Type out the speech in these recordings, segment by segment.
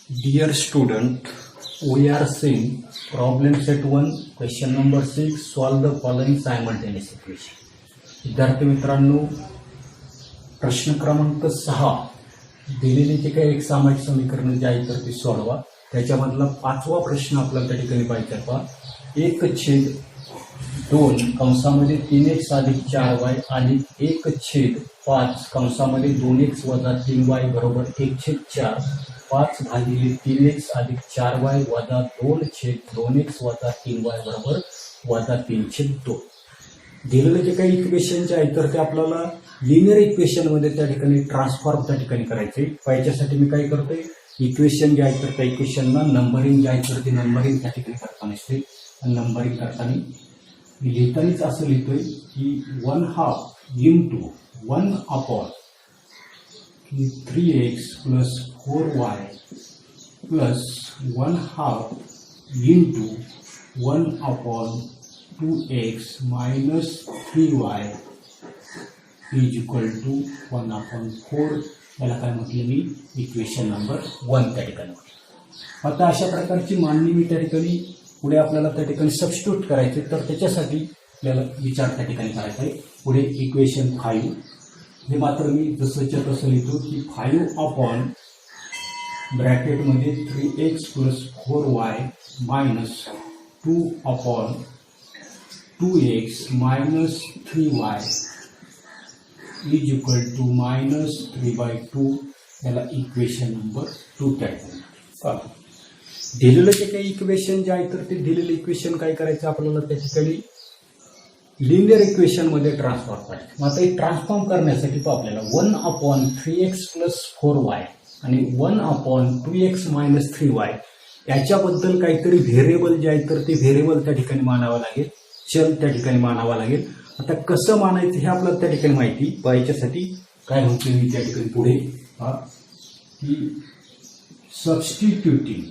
Dear student, we are seeing problem set 1, question number 6, solve the following simultaneous equation. विद्यार्थी मित्रांनो, प्रश्न क्रमांक 6 दिलेली जे काही एक सामायिक समीकरण जे आहे तर ती सोडवा. त्याच्यामधला 5वा प्रश्न आपल्याला त्या ठिकाणी पाहिजे पहा. 1/2 कंसामध्ये 3x अधिक 4y अधिक 1/5 कंसामध्ये 2x वजा 3y बरोबर 1/4 5 भागिले 3x अधिक 4y वजा 2/2x वजा 3y बरोबर वजा 3/2. दिलेलं जे काही इक्वेशन जे आहे तर ते आपल्याला लिनियर इक्वेशन मध्ये त्या ठिकाणी ट्रान्सफॉर्म त्या ठिकाणी करायचे. याच्यासाठी मी काय करतोय, इक्वेशन जे आहे तर त्या इक्वेशनला नंबरिंग जे आहे तर ते नंबरिंग त्या ठिकाणी करताना असते. नंबरिंग करताना मी लिहितानाच असं लिहितोय की 1/2 into 1/3x plus 4y plus 1/2 into 1/2x minus 3y is equal to 1/4. याला काय म्हटलं मी, इक्वेशन नंबर 1 त्या ठिकाणी. आता अशा प्रकारची मांडणी मी त्या ठिकाणी पुढे आपल्याला त्या ठिकाणी सबस्टिट्यूट करायचे. तर त्याच्यासाठी आपल्याला विचार त्या ठिकाणी करायचा आहे. पुढे इक्वेशन 5 हे मात्र मी जसंच्या तसं लिहितो की 5 ब्रॅकेटमध्ये 3x plus 4y minus 2/2x minus 3y is equal to minus 3/2. याला इक्वेशन नंबर 2 त्या ठिकाणी. दिलेलं जे काही इक्वेशन जे आहे तर ते दिलेलं इक्वेशन काय करायचं आपल्याला त्या ठिकाणी लिनियर इक्वेशन मध्ये ट्रान्सफॉर्म करायचं. मग आता हे ट्रान्सफॉर्म करण्यासाठी तो आपल्याला 1/3x प्लस 4y आणि 1/2x मायनस 3y याच्याबद्दल काहीतरी व्हेरिएबल जे आहे तर ते व्हेरिएबल त्या ठिकाणी मानावं लागेल, चल त्या ठिकाणी मानावं लागेल. आता कसं मानायचं हे आपल्याला त्या ठिकाणी माहिती पाहिजेसाठी काय होते मी त्या ठिकाणी पुढे की substituting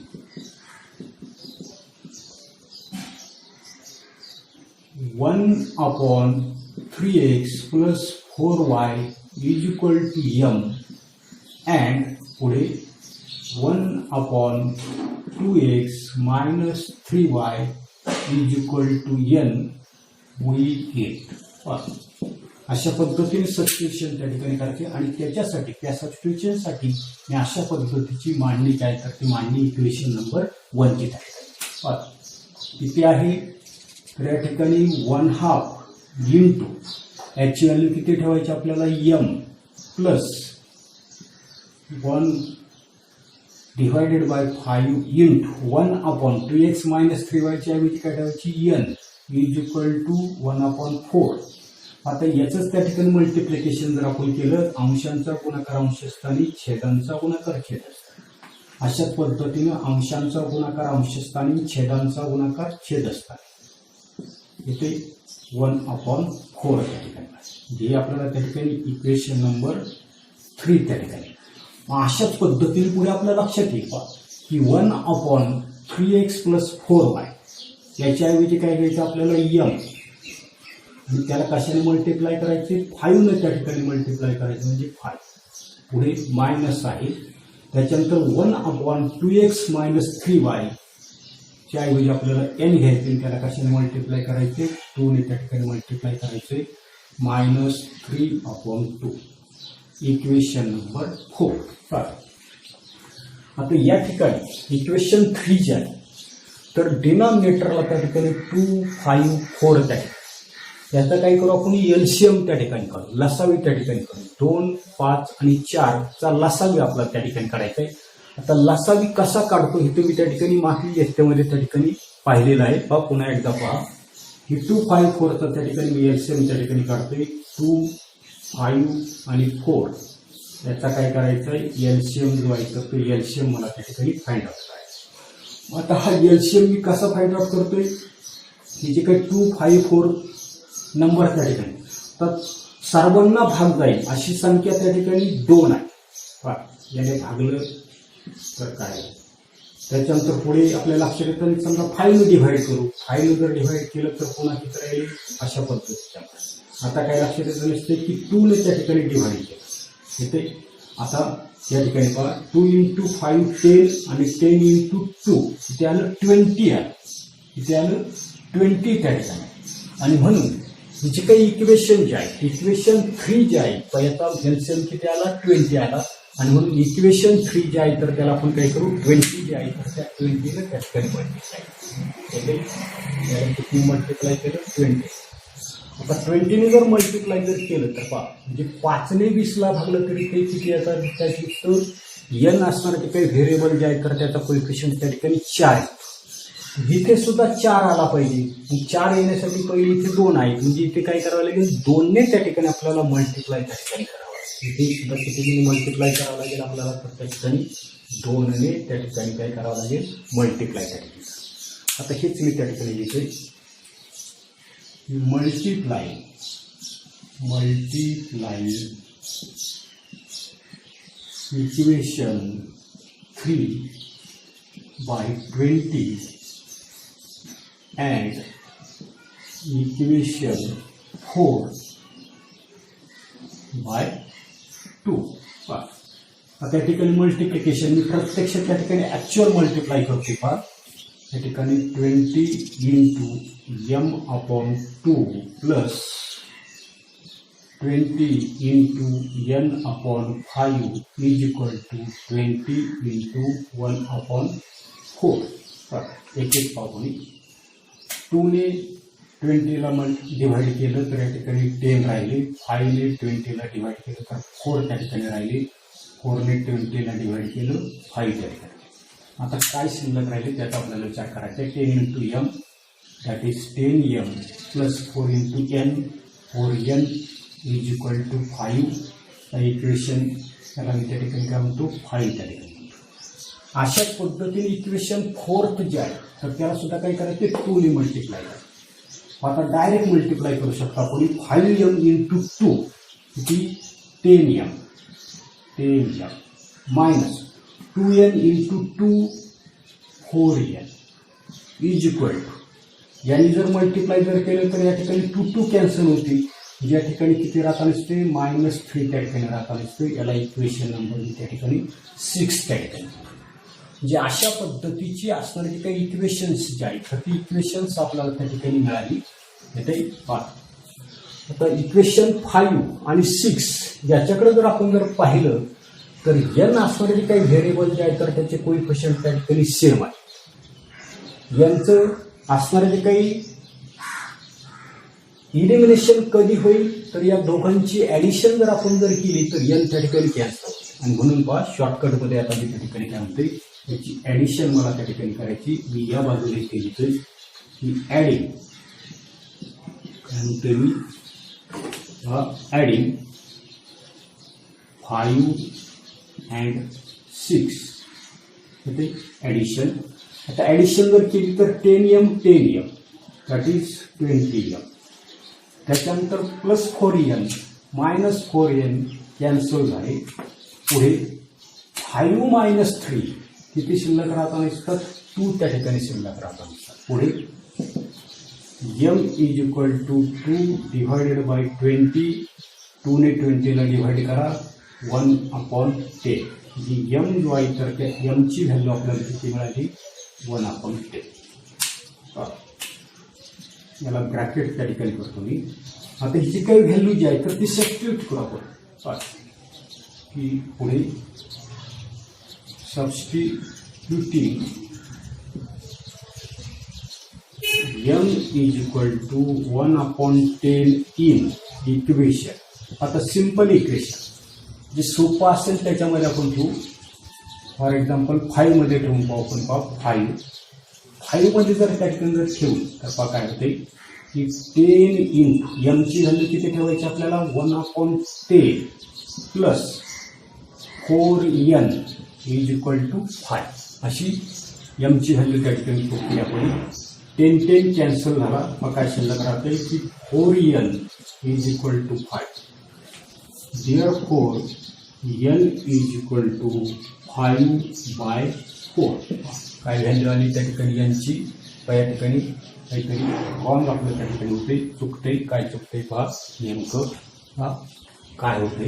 1/3x plus 4y is equal to m and पुढे 1/2x minus 3y is equal to n we get. अशा पद्धतीने सबस्टिट्यूशन त्या ठिकाणी करायचे आणि त्याच्यासाठी त्या सबस्टिट्यूशनसाठी मी अशा पद्धतीची मांडणी काय तर ती मांडणी इक्वेशन नंबर 1 ची त्या ठिकाणी किती आहे तर या ठिकाणी 1/2 इंटू याची व्हॅल्यू किती ठेवायची आपल्याला m plus 1 divided by 5 into 1/2x minus 3y ची ऐवजी काय ठेवायची n इज इक्वल टू 1/4. आता याचंच त्या ठिकाणी मल्टिप्लिकेशन जर आपण केलं, अंशांचा गुणाकार अंशस्थानी छेदांचा गुणाकार छेदस्थानी, अशा पद्धतीने अंशांचा गुणाकार अंशस्थानी छेदांचा गुणाकार छेदस्थानी इथे 1/4 त्या ठिकाणी जे आपल्याला त्या ठिकाणी इक्वेशन नंबर 3 त्या ठिकाणी. अशाच पद्धतीने पुढे आपल्या लक्षात येईल की 1/3x प्लस 4y याच्याऐवजी काय घ्यायचं आपल्याला m आणि त्याला कशाने मल्टिप्लाय करायचे, 5 ने त्या ठिकाणी मल्टिप्लाय करायचे म्हणजे 5. पुढे मायनस आहे, त्याच्यानंतर 1/2x मायनस 3y च्या ऐवजी आपल्याला n घ्यायचे, त्याला कशाने मल्टिप्लाय करायचे, 2 ने त्या ठिकाणी मल्टिप्लाय करायचे मायनस 3/2. Equation number 4. आता या ठिकाणी इक्वेशन 3 जे आहे तर डिनॉमिनेटरला त्या ठिकाणी 2, 5, 4 त्या ठिकाणी याचा काय करू आपण एलसीएम त्या ठिकाणी करू, लसावी त्या ठिकाणी करू. 2, 5 आणि 4 चा लसावी आपल्याला त्या ठिकाणी करायचा आहे. आता लसावी कसा काढतो हे तुम्ही त्या ठिकाणी मागील लेक्चरमध्ये त्या ठिकाणी पाहिलेलं आहे. पुन्हा एकदा पहा की 2, 5, 4 चा त्या ठिकाणी मी एलसीएम त्या ठिकाणी काढतोय. 2, 5 आणि 4 याचा काय करायचं आहे एलसीएम जो आहे तर तो एलसीएम मला त्या ठिकाणी फाइंड आउट करायचा. आता हा एलसीएम मी कसा फाइंड आउट करतोय की जे काही 2, 5, 4 नंबर त्या ठिकाणी तर सर्वांना भाग जाईल अशी संख्या त्या ठिकाणी 2 आहे. याने भागलं तर काय, त्याच्यानंतर पुढे आपल्या लक्षात येतं समजा 5 ने डिव्हाइड करू, 5 ने जर डिव्हाइड केलं तर पुन्हा किती राहील अशा पद्धतीच्या. आता काय लक्षात येतं नसते की 2 ने त्या ठिकाणी डिव्हाइड केलं इथे. आता या ठिकाणी पहा 2 into 5 10 आणि 10 into 2 इथे आलं 20 आलं, इथे आलं 20 त्या ठिकाणी. आणि म्हणून जी काही इक्वेशन जे आहे इक्वेशन 3 जे आहे पहिला एलसीएम किती आला 20 आला. आणि म्हणून इक्वेशन 3 जे आहे तर त्याला आपण काय करू 20 जे आहे तर त्या 20 त्या ठिकाणी मल्टिप्लाय केलं 20. आता 20 ने जर मल्टिप्लाय जर केलं तर पहा म्हणजे 5 ने 20 ला भागलं तरी ते किती येतात त्याची तर एन असणारे ते काही व्हेरिएबल जे आहे तर त्याचा कोएफिशियंट त्या ठिकाणी 4. इथे सुद्धा 4 आला पाहिजे. 4 येण्यासाठी पहिले इथे 2 आहे म्हणजे इथे काय करावं लागेल 2 ने त्या ठिकाणी आपल्याला मल्टिप्लाय त्या ठिकाणी करावं लागेल. इथे सुद्धा किती मल्टिप्लाय करावं लागेल आपल्याला तर त्या ठिकाणी 2 ने त्या ठिकाणी काय करावं लागेल मल्टिप्लाय त्या ठिकाणी. आता हेच मी त्या ठिकाणी लिहितोय multiply equation 3 by 20 and equation 4 by 2. आता या ठिकाणी मल्टिप्लिकेशन मी प्रत्यक्षात त्या ठिकाणी ऍक्च्युअल मल्टिप्लाय करते पहा या ठिकाणी 20 into m/2 plus 20 into n/5 is equal to 20 into 1/4. एक एक पाहून 2 ने 20 ला डिवाइड केलं तर या ठिकाणी 10 राहिले. 5 ने 20 ला डिवाइड केलं तर 4 त्या ठिकाणी राहिले. 4 ने 20 ला डिवाइड केलं 5 त्या ठिकाणी. आता काय शिल्लक राहिले त्याचा आपल्याला विचार करायचा आहे. 10 into m that is 10m plus 4 into n 4n is equal to 5. Equation त्याला मी त्या ठिकाणी काय म्हणतो 5 त्या ठिकाणी. अशा पद्धतीने इक्वेशन 4 जे आहे तर त्याला सुद्धा काय करायचे 2 ने मल्टिप्लाय करायचं. आता डायरेक्ट मल्टिप्लाय करू शकता आपण 5m into 2 किती 10m मायनस 2n into 2 4n is equal to यांनी जर मल्टिप्लाय जर केलं तर या ठिकाणी 2 कॅन्सल होतील. या ठिकाणी किती राहता नसते -3 त्या ठिकाणी राहता नसते. याला इक्वेशन नंबर त्या ठिकाणी 6 त्या ठिकाणी. म्हणजे अशा पद्धतीची असणारी जी काही इक्वेशन्स जी आहेत तर ती इक्वेशन्स आपल्याला त्या ठिकाणी मिळाली. आता इक्वेशन 5 आणि 6 याच्याकडे जर आपण जर पाहिलं तर एन असणारे जे काही व्हेरिएबल जे आहेत तर त्याचे कोएफिशियंट त्या ठिकाणी सेम आहे. यांचं असणारे जे काही इलिमिनेशन कधी होईल तर या दोघांची ऍडिशन जर आपण जर केली तर एन त्या ठिकाणी कॅन्सल होईल. आणि म्हणून पहा शॉर्टकटमध्ये आता मी त्या ठिकाणी काय म्हणतोय याची ऍडिशन मला त्या ठिकाणी करायची. मी या बाजूला केली तर ही ऍडिंग काय म्हणतोय मी ऍडिंग 5 and 6 इथे ऍडिशन. आता ऍडिशन जर केली तर 10m दॅट इज 20m. त्याच्यानंतर plus 4n minus 4n cancel झाले. पुढे 5 minus 3 किती शिल्लक राहता नसतात 2 त्या ठिकाणी शिल्लक राहता नसतात. पुढे m is equal to 2 divided by 20. 2 ने 20 ला डिवाइड करा 1/10. जी m जो आहे तर त्या m ची व्हॅल्यू आपल्याला किती मिळाली 1/10. याला ब्रॅकेट त्या ठिकाणी करतो मी. आता ही जी काही व्हॅल्यू जी आहे तर ती सबस्टिट्यूट करू आपण की पुढे substituting m is equal to 1/10 in equation. आता सिंपल इक्वेशन जे सोपं असेल त्याच्यामध्ये आपण ठेवू. फॉर एक्झाम्पल 5 मध्ये ठेवून पाहू आपण 5 मध्ये जर त्या ठिकाणी जर ठेवून तर पहा काय होते की 10 इन m ची व्हॅल्यू किती ठेवायची आपल्याला 1/10 plus 4n is equal to 5 अशी m ची व्हॅल्यू त्या ठिकाणी ठेवली आपण. 10 कॅन्सल झाला मग काय शिल्लक राहते की 4n is equal to 5. Therefore, n is equal to 5/4. काय व्हॅल्यू आली त्या ठिकाणी यांची या ठिकाणी काहीतरी रॉंग आपलं त्या ठिकाणी होते चुकते. काय चुकते पहा नेमकं काय होते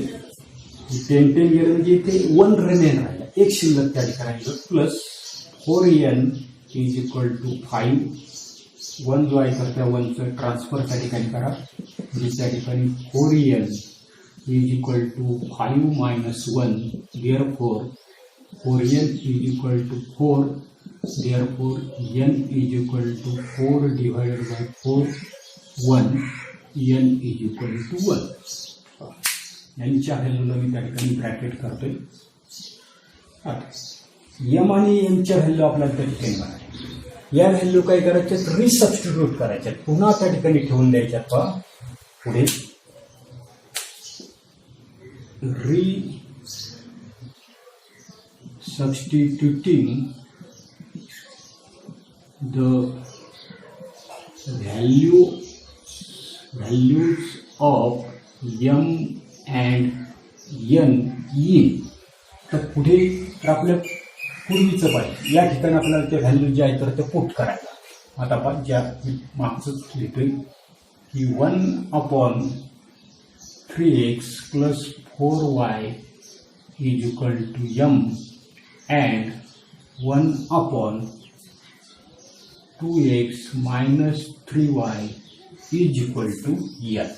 10 गेलं म्हणजे इथे 1 रिमेन राहिला, एक शिल्लक त्या ठिकाणी राहिलं, plus 4n is equal to 5. 1 जो आहे तर त्या 1चं ट्रान्सफर त्या ठिकाणी करा, म्हणजे त्या ठिकाणी 4n is equal to 5 minus 1, therefore 4n is equal to 4, therefore n is equal to 4 divided by 4, 1, n is equal to 1. यांच्या व्हॅल्यूला मी त्या ठिकाणी ब्रॅकेट करतोय. एम आणि एमच्या व्हॅल्यू आपल्याला त्या ठिकाणी मिळाल्या. या व्हॅल्यू काय करायच्यात, रिसबस्टिट्यूट करायच्यात, पुन्हा त्या ठिकाणी ठेवून द्यायच्यात. पहा पुढे substituting the values of m and n in. तर पुढे आपल्या पूर्वीचं पाहिजे, या ठिकाणी आपल्याला ते व्हॅल्यू जे आहे तर ते पुट करायला. आता आपण ज्या मागचं लिहितोय की 1/3x plus 4y is equal to m and 1/2x minus 3y is equal to n.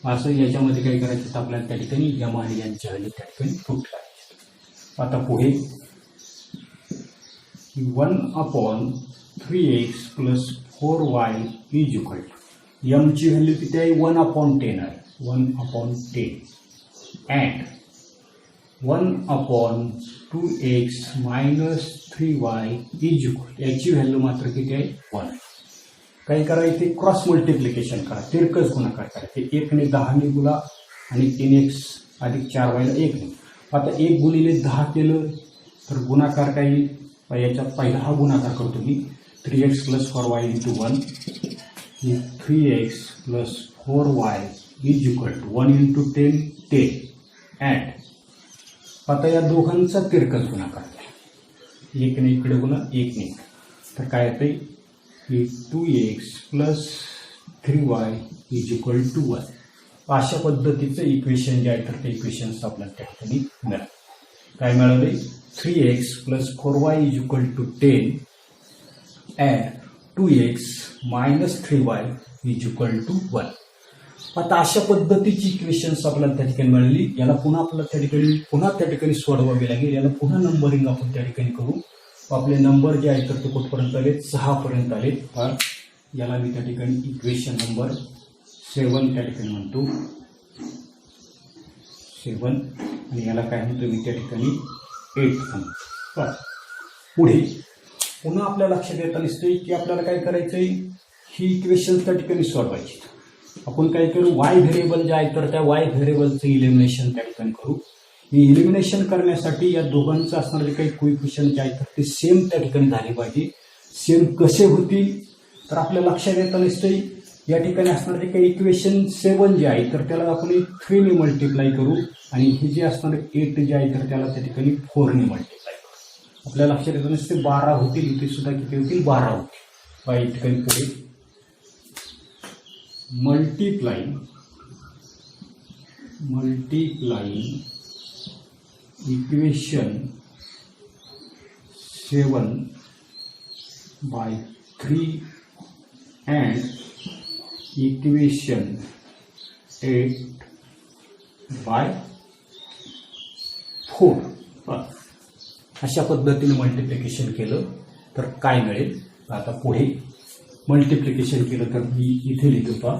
असं याच्यामध्ये काय करायचं, आपल्याला त्या ठिकाणी m आणि n च्या व्हॅल्यू त्या ठिकाणी पुट करायचे. आता पुढे 1/3x plus 4y is equal to m ची व्हॅल्यू किती आहे, 1/10 आहे, 1/10 and 1/2x minus 3y is equal, याची व्हॅल्यू मात्र किती आहे, 1. काय करायचे, क्रॉस मल्टिप्लिकेशन करा, तिरकस गुणाकार करायचे. 1 ने 10 ने गुणा आणि 3x अधिक 4y ला 1 ने. आता 1 गुणिले 10 केलं तर गुणाकार काय येईल, याच्यात पहिला हा गुणाकार करतो मी, 3x plus 4y into 1, 3x plus 4y is equal to 1 into 10 10 and आता या दोघांचा तिरकस गुणाकार, 1 ने इकडे गुणा 1 ने, तर काय येते की 2x plus 3y is equal to 1. अशा पद्धतीचं इक्वेशन जे आहे तर ते इक्वेशन्स आपल्याला त्या ठिकाणी मिळालं. काय मिळाले, 3x plus 4y is equal to 10 and 2x minus 3y is equal to 1. आता अशा पद्धतीची इक्वेशन्स आपल्याला त्या ठिकाणी मिळाली. याला पुन्हा आपल्याला त्या ठिकाणी सोडवावी लागेल. याला पुन्हा नंबरिंग आपण त्या ठिकाणी करू. आपले नंबर जे आहेत तर ते कुठपर्यंत आले, 6 पर्यंत आले. याला मी त्या ठिकाणी इक्वेशन नंबर 7 त्या ठिकाणी म्हणतो, 7, आणि याला काय म्हणतो मी त्या ठिकाणी 8 म्हणतो. पुढे पुन्हा आपल्या लक्षात येता दिसतंय की आपल्याला काय करायचंय, ही इक्वेशन त्या ठिकाणी सोडवायची. आपण काय करू, वाय व्हेरिएबल जे आहे तर त्या वाय व्हेरिएबलचं इलिमिनेशन त्या ठिकाणी करू. ही इलिमिनेशन करण्यासाठी या दोघांचं असणारे जे काही कोइफिशियंट जे आहेत तर ते सेम त्या ठिकाणी झाले पाहिजे. सेम कसे होतील तर आपल्या लक्षात येता दिसतंय, या ठिकाणी असणारे काही इक्वेशन 7 जे आहे तर त्याला आपण 3 ने मल्टिप्लाय करू आणि हे जे असणारे 8 जे आहे तर त्याला त्या ठिकाणी 4 ने मल्टिप्लाय करू. आपल्या लक्षात येता दिसते 12 होतील, इथे सुद्धा किती होतील, 12 होतील. या ठिकाणी पुढे multiplying equation 7 by 3 and equation 8 by 4. अशा पद्धतीने मल्टिप्लिकेशन केलं तर काय मिळेल. आता पुढे मल्टिप्लिकेशन केलं तर मी इथे लिहितो पहा.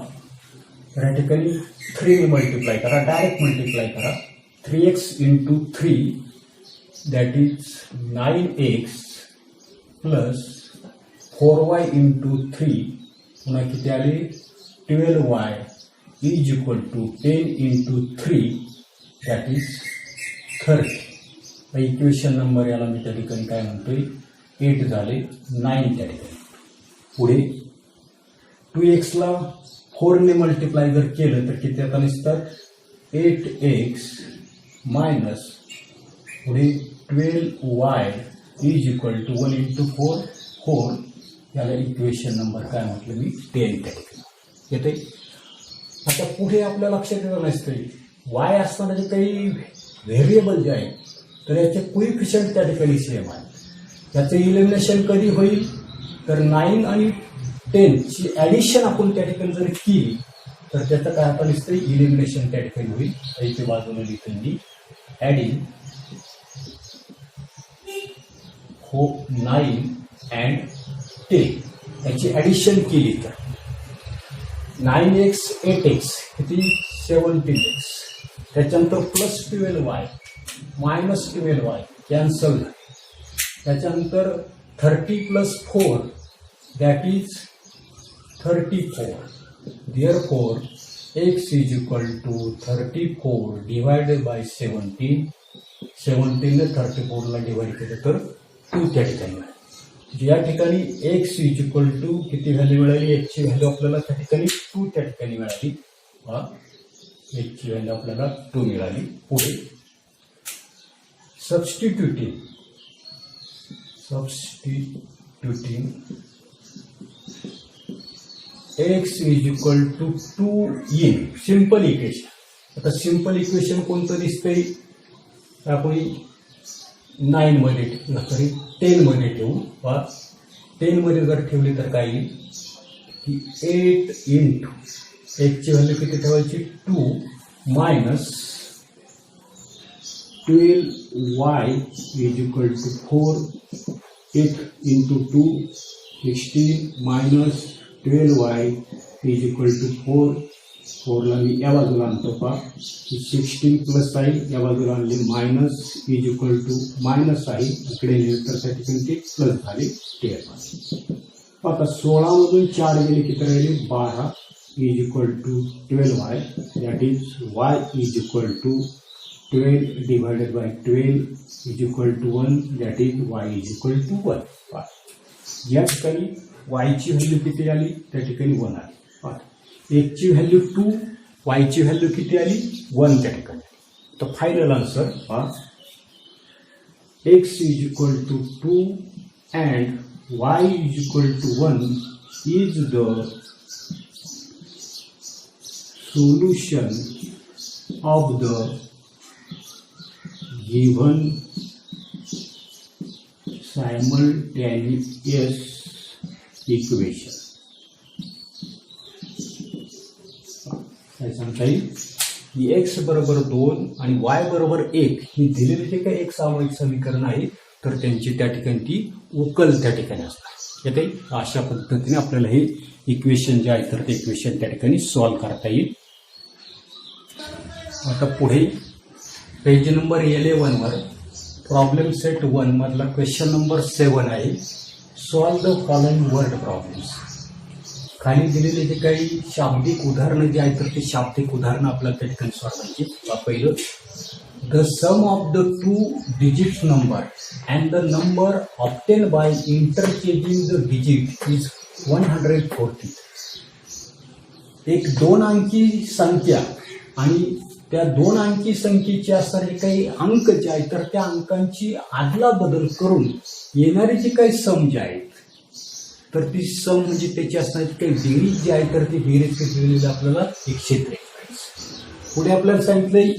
तर या ठिकाणी 3 ने मल्टिप्लाय करा, डायरेक्ट मल्टिप्लाय करा. 3x into 3 that is 9x plus 4y into 3 पुन्हा किती आले 12y is equal to 10 into 3 that is 30. Equation number याला मी त्या ठिकाणी काय म्हणतोय 8 झाले, 9 त्या ठिकाणी. पुढे 2x ला 4 ने मल्टिप्लाय जर केलं तर किती आता दिसतात 8x मायनस पुढे 12y is equal to 1 into 4 4. याला इक्वेशन नंबर काय म्हटलं मी 10 त्या ठिकाणी येते. आता पुढे आपल्या लक्षात येणार नसते y असताना जे काही व्हेरिएबल जे आहे तर याचे कोइफिशियंट त्या ठिकाणी सेम आहे. त्याचं इलिमिनेशन कधी होईल तर 9 आणि 10 ची ॲडिशन आपण त्या ठिकाणी जर केली तर त्याचं काय आपण दिसतं इलिमिनेशन त्या ठिकाणी होईल. इथे बाजूने लिहितो मी ॲडिंग 9 and 10 याची ॲडिशन केली तर 9x 8x किती 17x, त्याच्यानंतर plus 12y minus 12y cancel झाले. त्याच्यानंतर 30 plus 4 that is 34. Therefore x is equal to 34 divided by 17. 17 ने 34 ला डिवाइड केलं तर 2 त्या ठिकाणी मिळाली. या ठिकाणी x इज इक्वल टू किती व्हॅल्यू मिळाली, x ची व्हॅल्यू आपल्याला त्या ठिकाणी 2 त्या ठिकाणी मिळाली. x ची व्हॅल्यू आपल्याला 2 मिळाली. पुढे substituting x is equal to 2 in simple equation. आता सिंपल इक्वेशन कोणतं दिसतंय आपण 9 मध्ये सॉरी 10 मध्ये ठेवू. 10 मध्ये जर ठेवली तर काय येईल की 8 इंटू x ची व्हॅल्यू किती ठेवायची 2 minus 12y is equal to 4. 8 into 2 16 minus 12y is equal to 4. 4 ला मी या बाजूला आणतो पहा 16 प्लस आहे, या बाजूला आणले minus is equal to minus आहे, इकडे लिहिले तर त्या ठिकाणी ते प्लस झाले 13. आता 16 मधून 4 गेले किती राहिले 12 is equal to 12y that is y is equal to 12 divided by 12 is equal to 1 that is y is equal to 1. या ठिकाणी y ची व्हॅल्यू किती आली त्या ठिकाणी 1 आली. x ची व्हॅल्यू 2 y ची व्हॅल्यू किती आली 1 त्या ठिकाणी. तर final answer x is equal to 2 and y is equal to 1 is the solution of the given simultaneous equation. काय सांगता येईल की x बरोबर 2 आणि y बरोबर 1 ही दिलेली जे काही एक सामायिक समीकरण आहे तर त्यांची त्या ठिकाणी ती उकल त्या ठिकाणी असतात. येते अशा पद्धतीने आपल्याला हे इक्वेशन जे आहे तर ते इक्वेशन त्या ठिकाणी सॉल्व्ह करता येईल. आता पुढे पेज नंबर 11 वर प्रॉब्लेम सेट 1 मधला क्वेश्चन नंबर 7 आहे. Solve the following word problems. खाली दिलेले जे काही शाब्दिक उदाहरणं जे आहेत तर ते शाब्दिक उदाहरणं आपल्याला त्या ठिकाणी सोडवायची. पहिलं the sum of the 2 digit number and the number obtain by interchanging the digit is 140. एक 2 अंकी संख्या आणि त्या 2 अंकी संख्येचे असणारे काही अंक जे आहेत तर त्या अंकांची आदला बदल करून येणारे जे काही सम जे आहेत तर ती सम म्हणजे त्याची असणारी काही बेरीज जी आहे तर ती बेरीज केलेली आपल्याला 143. पुढे आपल्याला सांगितलंय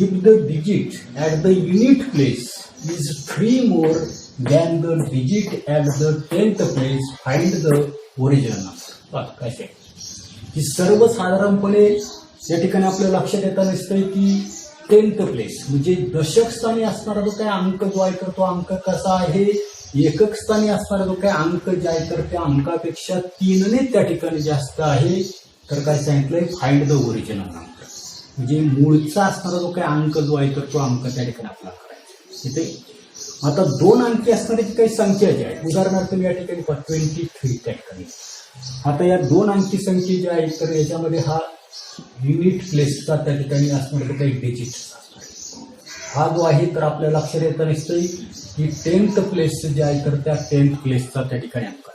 if the digit at the unit place is 3 more than the digit at the 10th place find the original number. कसे की सर्वसाधारणपणे या ठिकाणी आपल्याला लक्षात येताना दिसतंय की 10th प्लेस म्हणजे दशक स्थानी असणारा जो काही अंक जो आहे तर तो अंक कसा आहे एकक स्थानी असणारा जो काही अंक जे आहे तर त्या अंकापेक्षा 3 ने त्या ठिकाणी जास्त आहे. तर काय सांगितलंय फाइंड द ओरिजिनल नंबर म्हणजे मूळचा असणारा जो काही अंक जो आहे तर तो अंक त्या ठिकाणी आपल्याला करायचा. इथे आता 2 अंकी असणारी काही संख्या जी आहे उदाहरणार्थ मी या ठिकाणी 23 त्या ठिकाणी. आता या 2 अंकी संख्या ज्या आहेत तर याच्यामध्ये हा युनिट प्लेसचा त्या ठिकाणी असणारा जो काही डिजिट हा जो आहे तर आपल्याला लक्षात येताना दिसतंय की 10th प्लेस जे आहे तर त्या 10th प्लेसचा त्या ठिकाणी अंक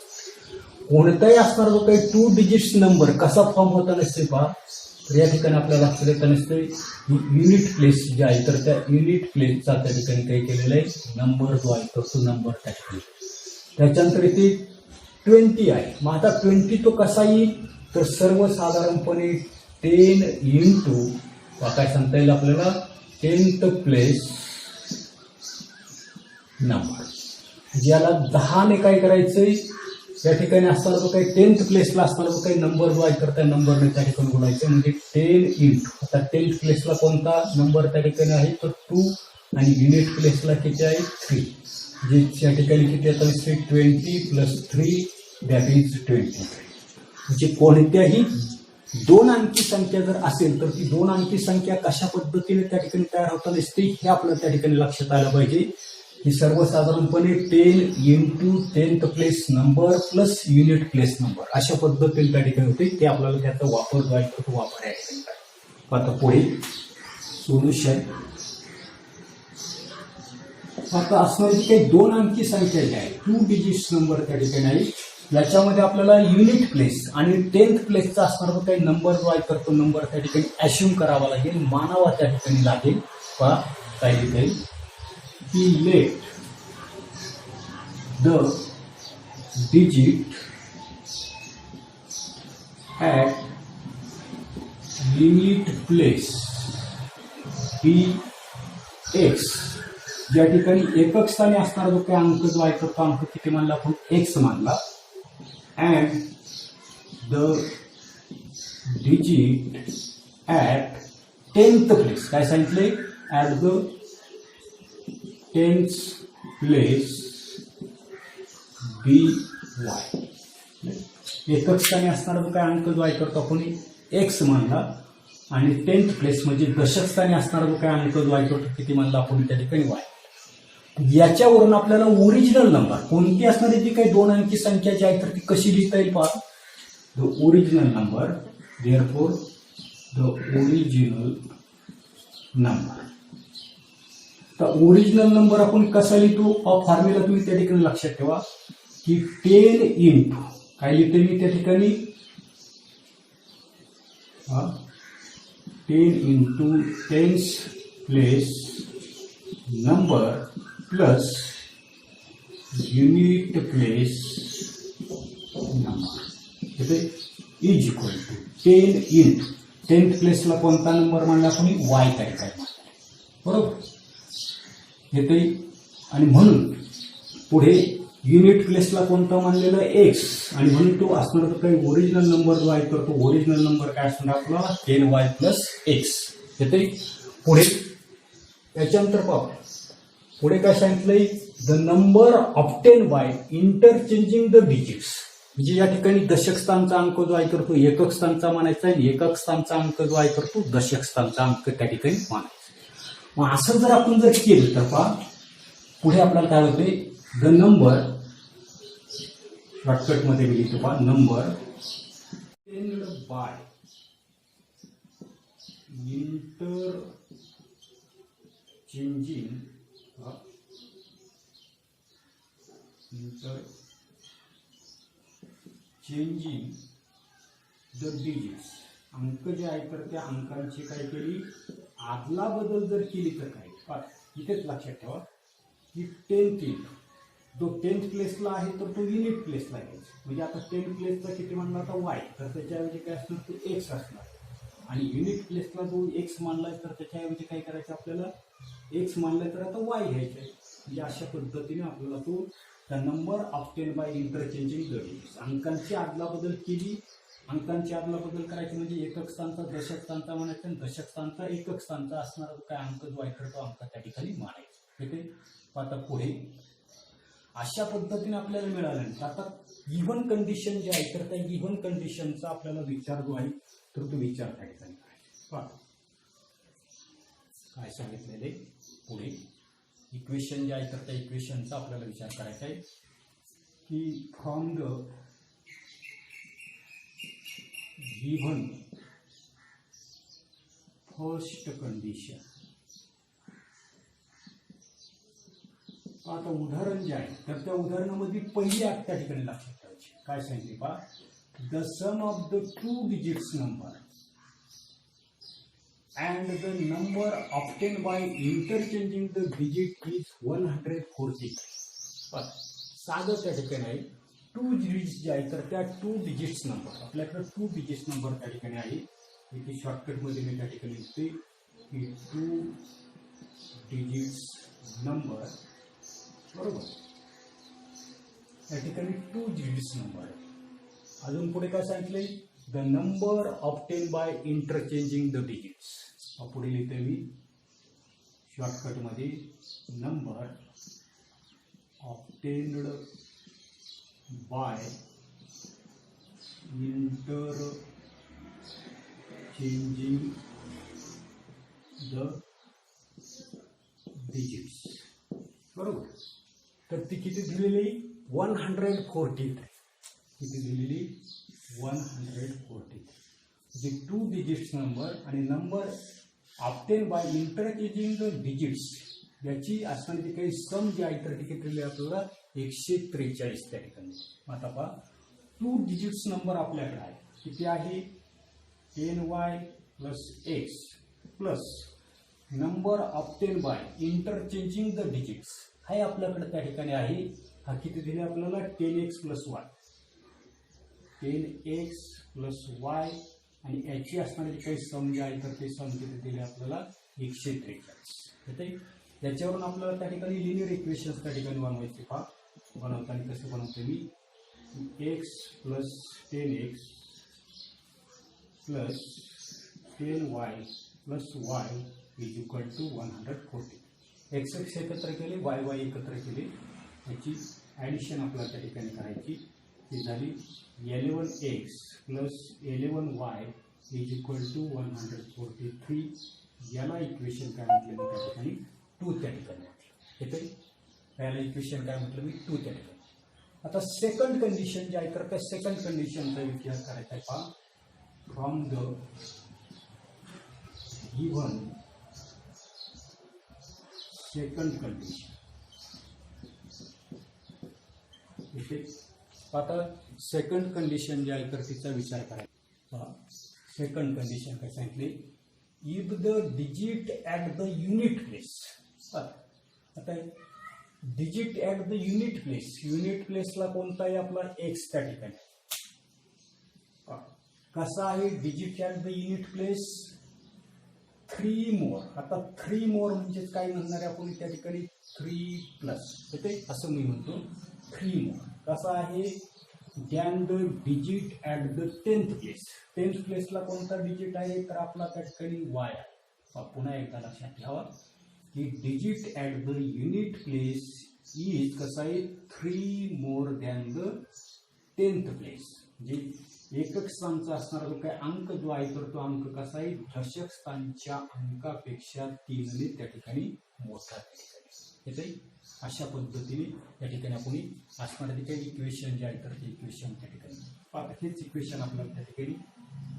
कोणताही असणारा जो काही 2 डिजिट्स नंबर कसा फॉर्म होता नसते पहा. तर या ठिकाणी आपल्याला लक्षात येताना दिसतंय युनिट प्लेस जे आहे तर त्या युनिट प्लेसचा त्या ठिकाणी काही केलेलं आहे नंबर जो आहे तर तो नंबर त्या ठिकाणी. त्याच्यानंतर इथे 20 आहे. मग आता 20 तो कसा येईल तर सर्वसाधारणपणे 10 इंटू काय सांगता येईल आपल्याला 10th प्लेस नंबर. ज्याला 10ने काय करायचंय, या ठिकाणी असताना तो काही 10th प्लेसला असताना तो काही नंबर जो आहे तर त्या नंबरने त्या ठिकाणी गुणायचं. म्हणजे 10 इंटू, आता 10th प्लेसला कोणता नंबर त्या ठिकाणी आहे तर 2 आणि युनिट प्लेसला किती आहे 3. जे त्या ठिकाणी किती येतात 20 प्लस 3 दॅट इज 23. म्हणजे कोणत्याही 2 अंकी संख्या जर असेल तर ती 2 अंकी संख्या कशा पद्धतीने त्या ठिकाणी तयार होताना दिसते हे आपल्याला त्या ठिकाणी लक्षात आलं पाहिजे. की सर्वसाधारणपणे 10 into 10th place number plus unit place number अशा पद्धतीने त्या ठिकाणी होते. ते आपल्याला त्याचा वापर जो आहे तो वापर आहे. आता पुढे सोल्युशन. आता असणारी काही 2 अंकी संख्या जी आहे 2 डिजिट्स नंबर त्या ठिकाणी आहे. याच्यामध्ये आपल्याला युनिट प्लेस आणि 10th प्लेसचा असणारा जो काही नंबर जो आहे तर तो नंबर त्या ठिकाणी ॲश्युम करावा लागेल, मानावा त्या ठिकाणी लागेल. पहा काय लिहिता येईल की let the digit at unit place be x. ज्या ठिकाणी एकक स्थानी असणारा जो काही अंक जो आहे तो अंक किती मानला आपण x मानला. and the digit at 10th place काय सांगितले at the 10th place by. एकक स्थानी असणारा जो काय अंक जो आहे तर तो आपण x मानला आणि 10th प्लेस म्हणजे दशक स्थानी असणारा जो काय अंक जो आहे तो किती मानला आपण त्या ठिकाणी y. याच्यावरून आपल्याला ओरिजिनल नंबर कोणती असणारी जी काही 2 अंकी संख्या जी आहे तर ती कशी लिहिता येईल पहा. The original number therefore the original number. तर ओरिजिनल नंबर आपण कसा लिहितो फॉर्म्युला तुम्ही त्या ठिकाणी लक्षात ठेवा की 10 इंटू काय लिहिते मी त्या ठिकाणी 10 into 10th place number plus unit place number इथे is equal to 10 into 10th प्लेसला कोणता नंबर मानला आपण वाय काय काय बरोबर येते. आणि म्हणून पुढे युनिट प्लेसला कोणता मानलेला एक्स आणि म्हणून तो असणार काही ओरिजिनल नंबर जो आहे तर तो ओरिजिनल नंबर काय असणार आपला 10y प्लस एक्स येते. पुढे त्याच्यानंतर पाहू पुढे काय सांगितलंय the number obtain by interchanging the digits. म्हणजे या ठिकाणी दशक स्थानचा अंक जो आहे तर तो एकक स्थानचा मानायचा आहे, एकक स्थानचा अंक जो आहे तर तो दशक स्थानचा अंक त्या ठिकाणी मानायचा. मग असं जर आपण जर केलं तर पहा पुढे आपल्याला काय होते द नंबर शॉर्टकट मध्ये मी लिहितो पहा number by changing the digits. अंक जे आहे तर त्या अंकांची काय केली आदला बदल जर केली तर काय इथेच लक्षात ठेवा की 10th जो 10th प्लेसला आहे तर तो युनिट प्लेसला घ्यायचा. म्हणजे आता 10th प्लेसचा किती मानला आता वाय तर त्याच्याऐवजी काय असणार तो एक्स असणार आणि युनिट प्लेसला जो एक्स मानलाय तर त्याच्याऐवजी काय करायचं आपल्याला एक्स मानलाय तर आता वाय घ्यायचं आहे. म्हणजे अशा पद्धतीने आपल्याला तो the number obtain by interchanging the digits अंकांची आदला बदल केली. अंकांची आदला बदल करायची म्हणजे एकक स्थानचा दशक स्थानचा म्हणायचा आणि दशक स्थानचा एकक स्थानचा असणारा जो काय अंक जो आहे तर तो अंक त्या ठिकाणी मानायचा. ठीक आहे. आता पुढे अशा पद्धतीने आपल्याला मिळालं. आता गिव्हन कंडिशन जे आहे तर त्या गिव्हन कंडिशनचा आपल्याला विचार जो आहे तर तो विचार त्या ठिकाणी काय सांगितलेले पुढे इक्वेशन जे आहे तर त्या इक्वेशनचा आपल्याला विचार करायचा आहे की from the given first condition. आता उदाहरण जे आहे तर त्या उदाहरणामध्ये पहिली आठ त्या ठिकाणी लक्षात ठेवायची काय सांगितले पहा the sum of the 2 digits number and the number obtained by interchanging the digit is 140. साधं त्या ठिकाणी आहे 2 डिजिट्स जे आहे तर त्या 2 डिजिट्स नंबर आपल्याकडे 2 डिजिट्स नंबर त्या ठिकाणी आहे. इथे शॉर्टकट मध्ये मी त्या ठिकाणी लिहिते की 2 डिजिट्स नंबर, बरोबर. या ठिकाणी 2 डिजिट्स नंबर आहे. अजून पुढे काय सांगितले, the number obtain by interchanging the digits. पुढे लिहिते मी शॉर्टकटमध्ये, number obtained by interchanging the digits, बरोबर. तर ती किती दिलेली, 143. किती दिलेली, 143. म्हणजे 2 डिजिट्स नंबर आणि number obtain by interchanging the digits याची असणारी काही सम जी आहे तर ती किती दिली आपल्याला, 143 त्या ठिकाणी. आता पहा, 2 डिजिट्स नंबर आपल्याकडे आहे, किती आहे, 10y plus x plus number obtain by interchanging the digits हे आपल्याकडे त्या ठिकाणी आहे. हा किती दिले आपल्याला, 10x plus y, 10x plus y आणि याची असणारी काही सम जे आहे तर ते सम किती दिले आपल्याला, 143. याच्यावरून आपल्याला त्या ठिकाणी लिनियर इक्वेशन्स त्या ठिकाणी बनवायचे. पहा, बनवताना कसं बनवते मी, x plus 10x plus 10y plus y is equal to 140. x एकत्र केले, y एकत्र केले, याची ॲडिशन आपल्याला त्या ठिकाणी करायची. ती झाली 11x plus 11y is equal to 143. याला इक्वेशन काय म्हटलं मी त्या ठिकाणी, 2 त्या ठिकाणी म्हटलं. येते याला इक्वेशन काय म्हटलं मी, 2 त्या ठिकाणी. आता सेकंड कंडिशन जी आहे तर त्या सेकंड कंडिशनचा विचार करायचा आहे. पहा, from the given second condition, इथे आता सेकंड कंडिशन जी आहे तर तिचा विचार करायचा. सेकंड कंडिशन काय सांगितले, if the digit at the unit place. आता digit at the unit place, unit प्लेसला कोणता आहे आपला, एक्स त्या ठिकाणी. कसा आहे digit at the unit place, 3 more. आता 3 मोर म्हणजे काय म्हणणार आहे आपण त्या ठिकाणी, 3 प्लस, असं मी म्हणतो 3 मोर. कसा आहे, than the digit at the 10th place. 10th प्लेसला कोणता डिजिट आहे तर आपला त्या ठिकाणी वाय आहे. पुन्हा एकदा लक्षात ठेवा की digit at the unit place is कसा आहे, 3 more than the 10th place. म्हणजे एकक स्थानचा असणारा जो काय अंक जो आहे तर तो अंक कसा आहे, दशक स्थानच्या अंकापेक्षा 3ने त्या ठिकाणी मोठा त्या ठिकाणी. अशा पद्धतीने त्या ठिकाणी आपण असणारे काही इक्वेशन जे आहे तर ते इक्वेशन त्या ठिकाणी. आता हेच इक्वेशन आपल्याला त्या ठिकाणी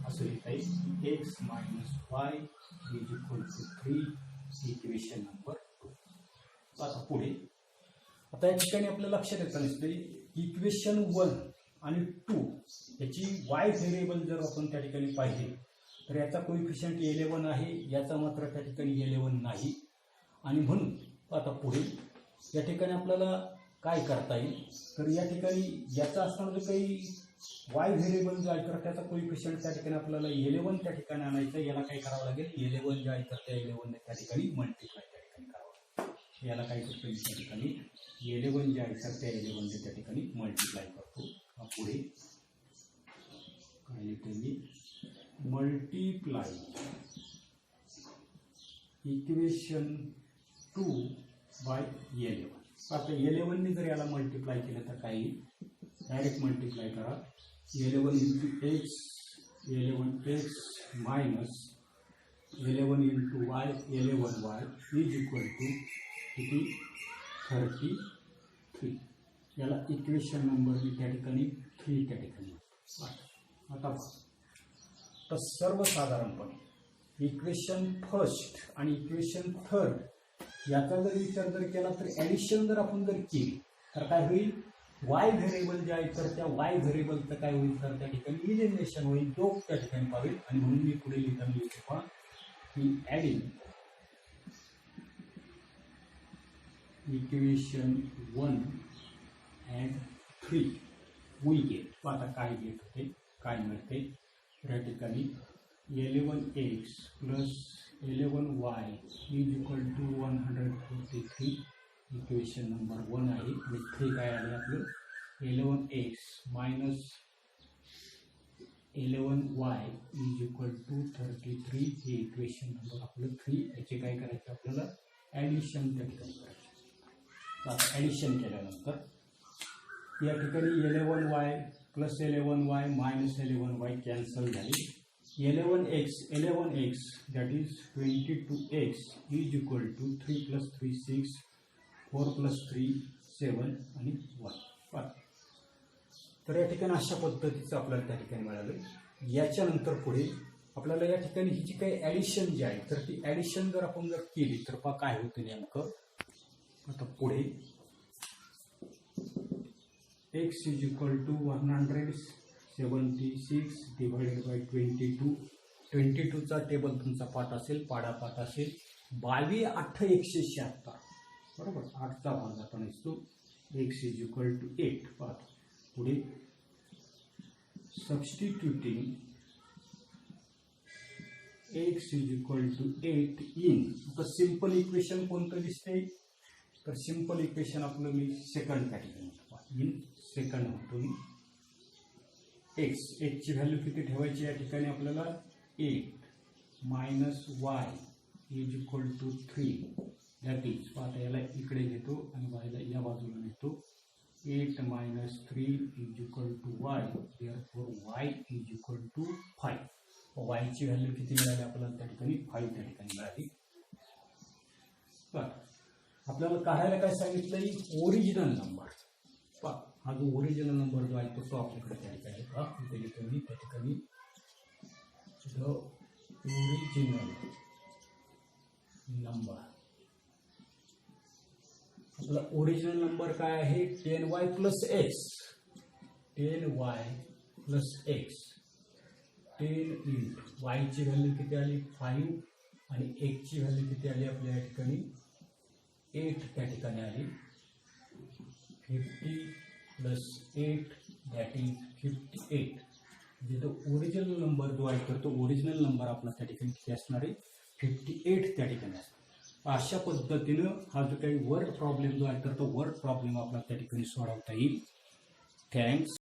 असं लिहिता येईल, x minus y is equal to 3, equation number 2. आता पुढे, आता या ठिकाणी आपल्या लक्षात येतं नसते, इक्वेशन 1 आणि 2 याची वाय व्हेरिएबल जर आपण त्या ठिकाणी पाहिले तर याचा कोइफिशियंट 11 आहे, याचा मात्र त्या ठिकाणी 11 नाही. आणि म्हणून आता पुढे या ठिकाणी आपल्याला काय करता येईल तर या ठिकाणी याचा असणारा जो काही वाय व्हेरिएबल जो आहे तर त्याचा कोइफिशियंट त्या ठिकाणी आपल्याला 11 त्या ठिकाणी आणायचं. याला काय करावं लागेल, 11 जे आहे तर त्या 11 त्या ठिकाणी मल्टिप्लाय त्या ठिकाणी करावं. याला काय करतो त्या ठिकाणी 11 जे आहे तर त्या 11 त्या ठिकाणी मल्टिप्लाय करतो. पुढे काय लिहितो मी, मल्टिप्लाय इक्वेशन 2 बाय 11. आता 11ने जर याला मल्टिप्लाय केलं तर काय येईल, डायरेक्ट मल्टिप्लाय करा, 11 into x, 11x minus 11 into y, 11y is equal to किती, 33. याला इक्वेशन नंबर मी त्या ठिकाणी 3 त्या ठिकाणी. आता तर सर्वसाधारणपणे इक्वेशन फर्स्ट आणि इक्वेशन थर्ड याचा जर विचार जर केला तर ॲडिशन जर आपण जर केली तर काय होईल, वाय व्हेरिएबल जे आहे तर त्या वाय व्हेरिएबलचं काय होईल तर त्या ठिकाणी इलिमिनेशन होईल, तो त्या ठिकाणी पावेल. आणि म्हणून मी पुढे लिहिताना लिहितो पहा की adding equation 1 and 3 we get. आता काय गेट होते, काय मिळते त्या ठिकाणी 11x plus 11y is equal to 143 equation number 1 आहे आणि 3 काय आले आपलं 11x minus 11y is equal to 33 हे इक्वेशन नंबर आपलं 3. याचे काय करायचं आपल्याला ॲडिशन त्या ठिकाणी करायचं. आता ॲडिशन केल्यानंतर या ठिकाणी 11y plus 11y minus 11y cancel झाली. 11x that is 22x is equal to 3 plus 3 6 4 plus 3 7 आणि 1. तर या ठिकाणी अशा पद्धतीचं आपल्याला त्या ठिकाणी मिळालं. याच्यानंतर पुढे आपल्याला या ठिकाणी ही जी काही ॲडिशन जी आहे तर ती ॲडिशन जर आपण जर केली तर पहा काय होतं नेमकं. आता पुढे x is equal to 176 divided by 22. 22चा table तुमचा पाठ असेल, पाठ असेल 22 8 176 बरोबर. 8चा भाग आपण असतो. x is equal to 8. पाठ पुढे substituting x is equal to 8 in. आता सिंपल इक्वेशन कोणतं दिसते तर सिंपल इक्वेशन आपलं मी सेकंड कॅटेगरी इन सेकंड म्हणतो मी. एक्सची व्हॅल्यू किती ठेवायची या ठिकाणी आपल्याला 8 minus y is equal to 3 that is. आता याला इकडे घेतो आणि वायला या बाजूला नेतो. 8 minus 3 is equal to y therefore y is equal to 5. वायची व्हॅल्यू किती मिळाली आपल्याला त्या ठिकाणी 5 त्या ठिकाणी मिळाली. बरं आपल्याला काढायला काय सांगितलं ओरिजिनल नंबर. हा जो ओरिजिनल नंबर जो आहे तो आपल्याकडे त्या ठिकाणी त्या ठिकाणी द ओरिजिनल नंबर. आपला ओरिजिनल नंबर काय आहे 10y plus x. 10y plus x 10 into वायची व्हॅल्यू किती आली 5 आणि एक्सची व्हॅल्यू किती आली आपल्या या ठिकाणी 8 त्या ठिकाणी आली. 50 प्लस 8 दॅट इज 58. म्हणजे तो ओरिजिनल नंबर जो आहे तर तो ओरिजिनल नंबर आपला त्या ठिकाणी किती असणार आहे 58 त्या ठिकाणी असणार. अशा पद्धतीनं हा जो काही वर्ड प्रॉब्लेम जो आहे तर तो वर्ड प्रॉब्लेम आपला त्या ठिकाणी सोडवता येईल. थँक्स.